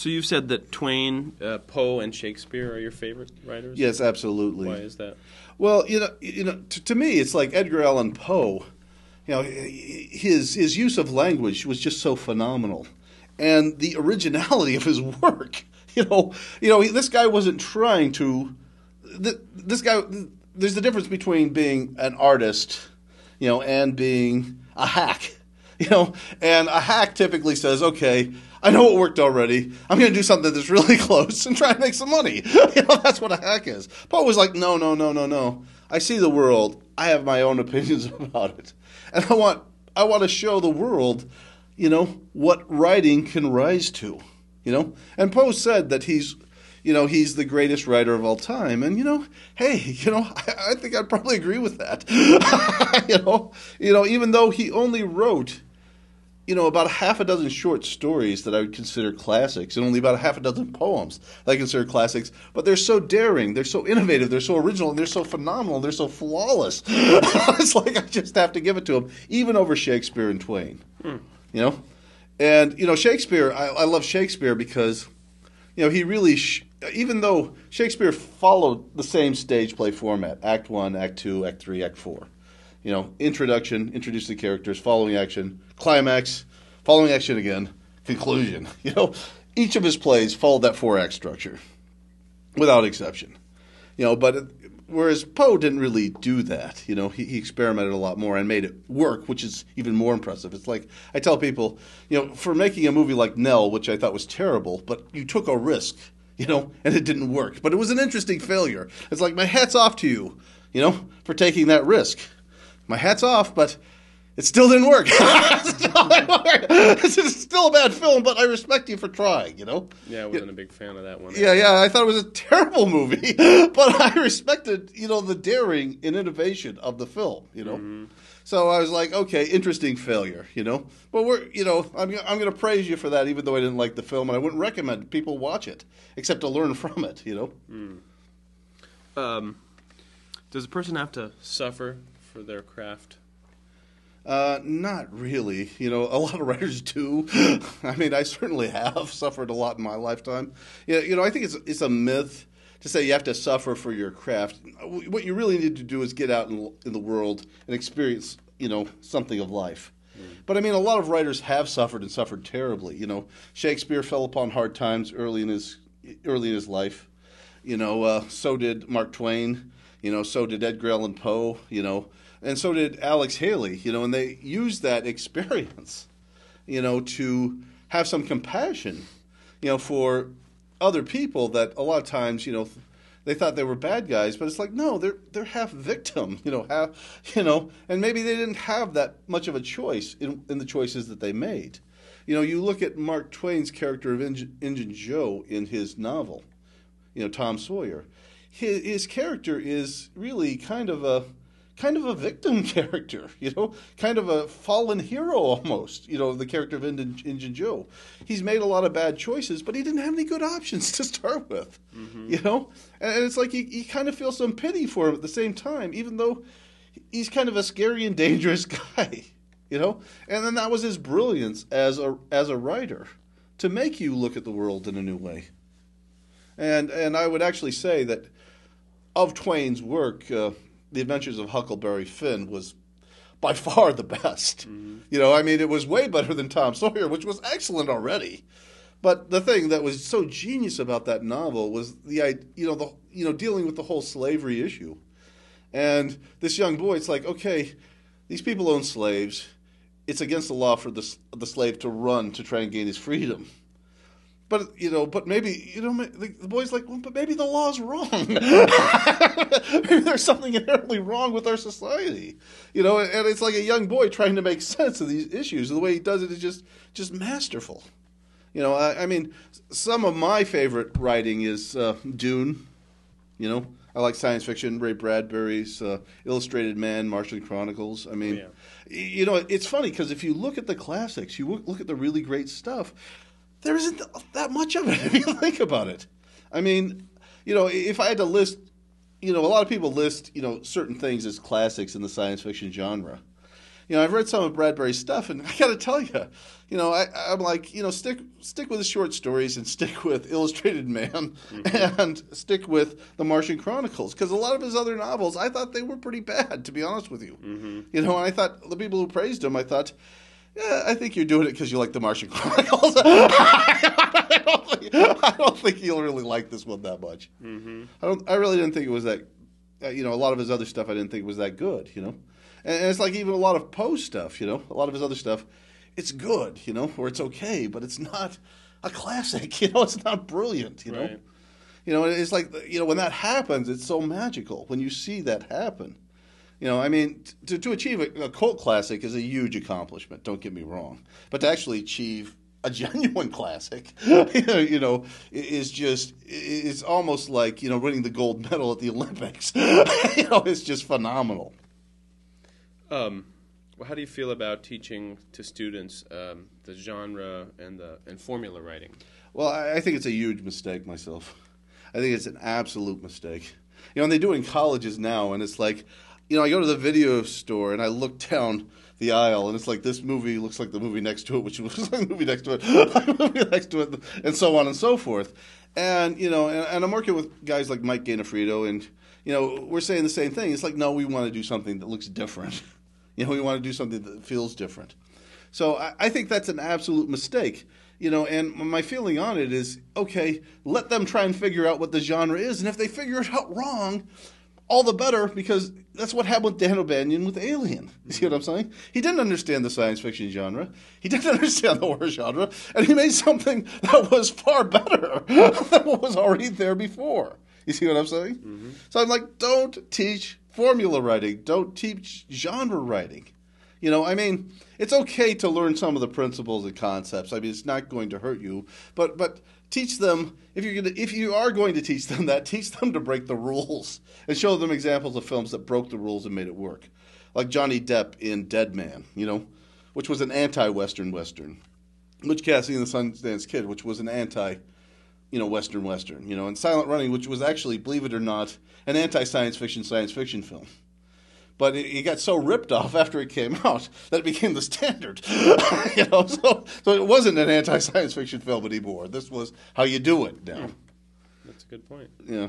So you've said that Twain, Poe, and Shakespeare are your favorite writers? Yes, absolutely. Why is that? Well, to me, it's like Edgar Allan Poe. His use of language was just so phenomenal, and the originality of his work. This guy wasn't trying to. This guy, there's the difference between being an artist, and being a hack. And a hack typically says, okay, I know what worked already. I'm going to do something that's really close and try to make some money. That's what a hack is. Poe was like, no. I see the world. I have my own opinions about it. And I want to show the world, what writing can rise to, And Poe said that he's the greatest writer of all time. And, hey, I think I'd probably agree with that. Even though he only wrote, about a half a dozen short stories that I would consider classics, and only about a half a dozen poems that I consider classics. But they're so daring, they're so innovative, they're so original, and they're so phenomenal, they're so flawless. It's like I just have to give it to him, even over Shakespeare and Twain. And, Shakespeare, I love Shakespeare because, he really, even though Shakespeare followed the same stage play format, Act 1, Act 2, Act 3, Act 4. Introduction, introduce the characters, following action, climax, following action again, conclusion. Each of his plays followed that 4-act structure, without exception. But whereas Poe didn't really do that. He experimented a lot more and made it work, which is even more impressive. It's like I tell people, for making a movie like Nell, which I thought was terrible, but you took a risk, and it didn't work. But it was an interesting failure. It's like, my hat's off to you, for taking that risk. My hat's off, but it still didn't work. It's still a bad film, but I respect you for trying, Yeah, I wasn't a big fan of that one. Yeah, I thought it was a terrible movie, but I respected, the daring and innovation of the film, Mm-hmm. So I was like, okay, interesting failure, But I'm going to praise you for that, even though I didn't like the film, and I wouldn't recommend people watch it, except to learn from it, Does a person have to suffer for their craft? Not really. A lot of writers do. I mean, I certainly have suffered a lot in my lifetime. I think it's a myth to say you have to suffer for your craft. What you really need to do is get out in the world and experience, something of life. But I mean, a lot of writers have suffered and suffered terribly. Shakespeare fell upon hard times early in his life. So did Mark Twain. So did Edgar Allan Poe. And so did Alex Haley, and they used that experience, to have some compassion, for other people that a lot of times, they thought they were bad guys, but it's like, no, they're half victim, and maybe they didn't have that much of a choice in the choices that they made. You look at Mark Twain's character of Injun Joe in his novel, Tom Sawyer. His character is really kind of a victim character, kind of a fallen hero almost, the character of Injun Joe. He's made a lot of bad choices, but he didn't have any good options to start with, and it's like you kind of feel some pity for him at the same time, even though he's kind of a scary and dangerous guy, and then that was his brilliance as a writer, to make you look at the world in a new way. And I would actually say that of Twain's work, The Adventures of Huckleberry Finn was by far the best. I mean, it was way better than Tom Sawyer, which was excellent already. But the thing that was so genius about that novel was dealing with the whole slavery issue. And this young boy, it's like, okay, these people own slaves. It's against the law for the slave to run to try and gain his freedom. But maybe, the boy's like, well, but maybe the law's wrong. Maybe there's something inherently wrong with our society. And it's like a young boy trying to make sense of these issues. And the way he does it is just masterful. I mean, some of my favorite writing is Dune. I like science fiction, Ray Bradbury's Illustrated Man, Martian Chronicles. I mean, it's funny because if you look at the classics, you look at the really great stuff, there isn't that much of it if you think about it. I mean, if I had to list, a lot of people list, certain things as classics in the science fiction genre. I've read some of Bradbury's stuff, and I got to tell you, I'm like, stick with the short stories and stick with Illustrated Man and stick with The Martian Chronicles, because a lot of his other novels, I thought they were pretty bad, to be honest with you. And I thought the people who praised him, I thought, yeah, I think you're doing it because you like The Martian Chronicles. I don't think you'll really like this one that much. I really didn't think it was that. A lot of his other stuff I didn't think was that good. And it's like even a lot of Poe's stuff. A lot of his other stuff, it's good. Or it's okay, but it's not a classic. It's not brilliant. Right. It's like when that happens, it's so magical when you see that happen. I mean, to achieve a cult classic is a huge accomplishment, don't get me wrong. But to actually achieve a genuine classic, is almost like, winning the gold medal at the Olympics. It's just phenomenal. Well, how do you feel about teaching to students the genre and formula writing? Well, I think it's a huge mistake myself. I think it's an absolute mistake. And they do it in colleges now, and it's like, I go to the video store and I look down the aisle and it's like this movie looks like the movie next to it, which looks like the movie next to it, the movie next to it, and so on and so forth. And, and I'm working with guys like Mike Gainafrido, and, we're saying the same thing. It's like, no, we want to do something that looks different. We want to do something that feels different. So I think that's an absolute mistake. And my feeling on it is, okay, let them try and figure out what the genre is. And if they figure it out wrong, all the better, because that's what happened with Dan O'Banion with Alien. You see what I'm saying? He didn't understand the science fiction genre. He didn't understand the horror genre. And he made something that was far better than what was already there before. You see what I'm saying? So I'm like, don't teach formula writing. Don't teach genre writing. I mean, it's okay to learn some of the principles and concepts. I mean, it's not going to hurt you. But teach them, if you are going to teach them that, teach them to break the rules and show them examples of films that broke the rules and made it work. Like Johnny Depp in Dead Man, which was an anti-Western Western. Butch Cassidy and the Sundance Kid, which was an Western Western. And Silent Running, which was actually, believe it or not, an anti-science fiction film. But it got so ripped off after it came out that it became the standard. So it wasn't an anti-science fiction film anymore. This was how you do it now. That's a good point. Yeah.